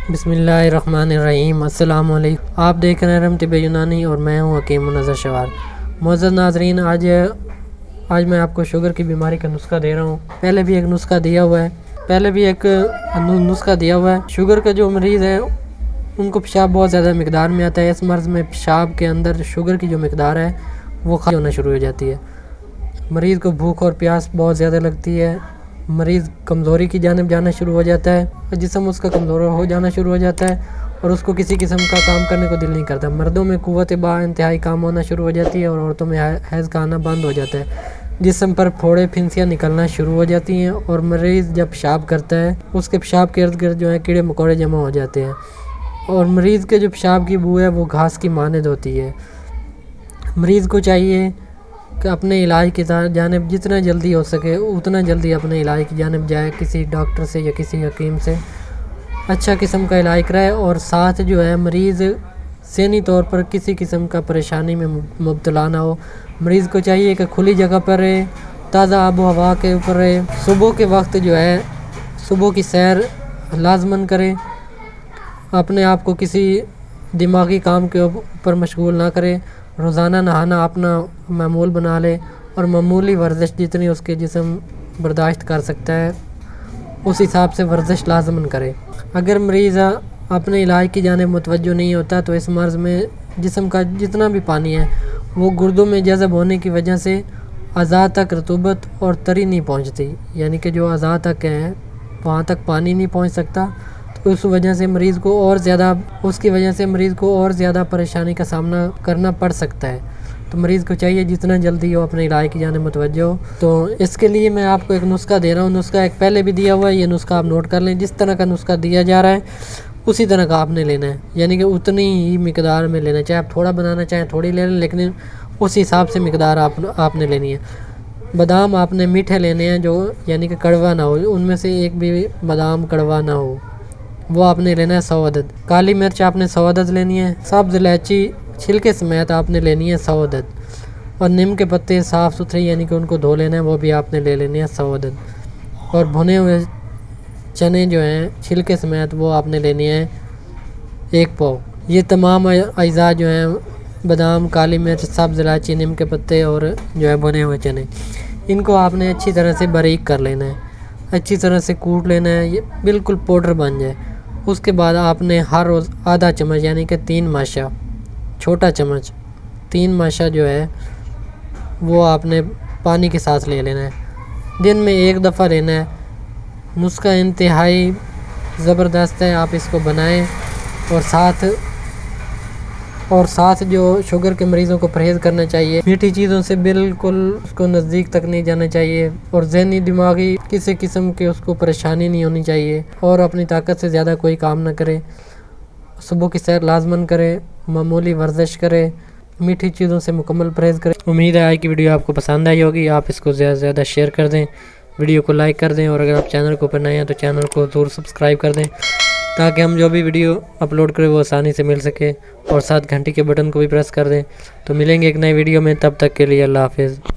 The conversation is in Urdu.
بسم اللہ الرحمن الرحیم۔ السلام علیکم، آپ دیکھ رہے ہیں رحم طب یونانی اور میں ہوں حکیم منظر شوار۔ معزز ناظرین، آج میں آپ کو شوگر کی بیماری کا نسخہ دے رہا ہوں۔ پہلے بھی ایک نسخہ دیا ہوا ہے۔ شوگر کا جو مریض ہے ان کو پیشاب بہت زیادہ مقدار میں آتا ہے۔ اس مرض میں پیشاب کے اندر شوگر کی جو مقدار ہے وہ خالی ہونا شروع ہو جاتی ہے۔ مریض کو بھوک اور پیاس بہت زیادہ لگتی ہے۔ مریض کمزوری کی جانب جانا شروع ہو جاتا ہے، جسم اس کا کمزور ہو جانا شروع ہو جاتا ہے اور اس کو کسی قسم کا کام کرنے کو دل نہیں کرتا۔ مردوں میں قوت با انتہائی کام ہونا شروع ہو جاتی ہے اور عورتوں میں حیض کا آنا بند ہو جاتا ہے۔ جسم پر پھوڑے پھنسیاں نکلنا شروع ہو جاتی ہیں اور مریض جب پیشاب کرتا ہے اس کے پیشاب کے ارد گرد جو ہے کیڑے مکوڑے جمع ہو جاتے ہیں اور مریض کے جو پیشاب کی بو ہے وہ گھاس کی مانند ہوتی ہے۔ مریض کو چاہیے کہ اپنے علاج کی جانب جتنا جلدی ہو سکے اتنا جلدی اپنے علاج کی جانب جائے، کسی ڈاکٹر سے یا کسی حکیم سے اچھا قسم کا علاج کرائے اور ساتھ جو ہے مریض ذہنی طور پر کسی قسم کا پریشانی میں مبتلا نہ ہو۔ مریض کو چاہیے کہ کھلی جگہ پر رہے، تازہ آب و ہوا کے اوپر رہے، صبح کے وقت جو ہے صبح کی سیر لازماً کرے، اپنے آپ کو کسی دماغی کام کے اوپر مشغول نہ کرے، روزانہ نہانا اپنا معمول بنا لے اور معمولی ورزش جتنی اس کے جسم برداشت کر سکتا ہے اس حساب سے ورزش لازماً کرے۔ اگر مریض اپنے علاج کی جانب متوجہ نہیں ہوتا تو اس مرض میں جسم کا جتنا بھی پانی ہے وہ گردوں میں جذب ہونے کی وجہ سے اعضاء تک رطوبت اور تری نہیں پہنچتی، یعنی کہ جو اعضاء تک ہیں وہاں تک پانی نہیں پہنچ سکتا، تو اس وجہ سے مریض کو اور زیادہ پریشانی کا سامنا کرنا پڑ سکتا ہے۔ تو مریض کو چاہیے جتنا جلدی ہو اپنے علاج کی جانب متوجہ ہو۔ تو اس کے لیے میں آپ کو ایک نسخہ دے رہا ہوں، نسخہ ایک پہلے بھی دیا ہوا ہے، یہ نسخہ آپ نوٹ کر لیں۔ جس طرح کا نسخہ دیا جا رہا ہے اسی طرح کا آپ نے لینا ہے، یعنی کہ اتنی ہی مقدار میں لینا ہے، چاہے آپ تھوڑا بنانا چاہیں تھوڑی لے لیں، لیکن اس حساب سے مقدار آپ نے لینی ہے۔ بادام آپ نے میٹھے لینے ہیں جو یعنی کہ کڑوا نہ ہو، ان میں سے ایک بھی بادام کڑوا نہ ہو، وہ آپ نے لینا ہے 100 عدد۔ کالی مرچ آپ نے 100 عدد لینی ہے۔ سبز الائچی چھلکے سمیت آپ نے لینی ہے 100 عدد، اور نیم کے پتے صاف ستھرے یعنی کہ ان کو دھو لینا ہے، وہ بھی آپ نے لے لینے ہیں 100 عدد، اور بھنے ہوئے چنے جو ہیں چھلکے سمیت وہ آپ نے لینی ہے 1 پاؤ۔ یہ تمام اجزاء جو ہیں بادام، کالی مرچ، سبز الائچی، نیم کے پتے اور جو ہے بھنے ہوئے چنے، ان کو آپ نے اچھی طرح سے باریک کر لینا ہے، اچھی طرح سے کوٹ لینا ہے، یہ بالکل پاؤڈر بن جائے۔ اس کے بعد آپ نے ہر روز آدھا چمچ یعنی کہ 3 ماشا، چھوٹا چمچ 3 ماشا جو ہے وہ آپ نے پانی کے ساتھ لے لینا ہے، دن میں 1 دفعہ لینا ہے۔ نسخہ انتہائی زبردست ہے، آپ اس کو بنائیں اور ساتھ جو شوگر کے مریضوں کو پرہیز کرنا چاہیے، میٹھی چیزوں سے بالکل اس کو نزدیک تک نہیں جانا چاہیے اور ذہنی دماغی کسی قسم کی اس کو پریشانی نہیں ہونی چاہیے، اور اپنی طاقت سے زیادہ کوئی کام نہ کرے۔ صبح کی سیر لازماً کرے، معمولی ورزش کرے، میٹھی چیزوں سے مکمل پرہیز کرے۔ امید ہے آج کی ویڈیو آپ کو پسند آئی ہوگی، آپ اس کو زیادہ سے زیادہ شیئر کر دیں، ویڈیو کو لائک کر دیں، اور اگر آپ چینل کو پر نئے ہیں تو چینل کو ضرور سبسکرائب کر دیں تاکہ ہم جو بھی ویڈیو اپلوڈ کریں وہ آسانی سے مل سکے، اور ساتھ گھنٹی کے بٹن کو بھی پریس کر دیں۔ تو ملیں گے ایک نئے ویڈیو میں، تب تک کے لیے اللہ حافظ۔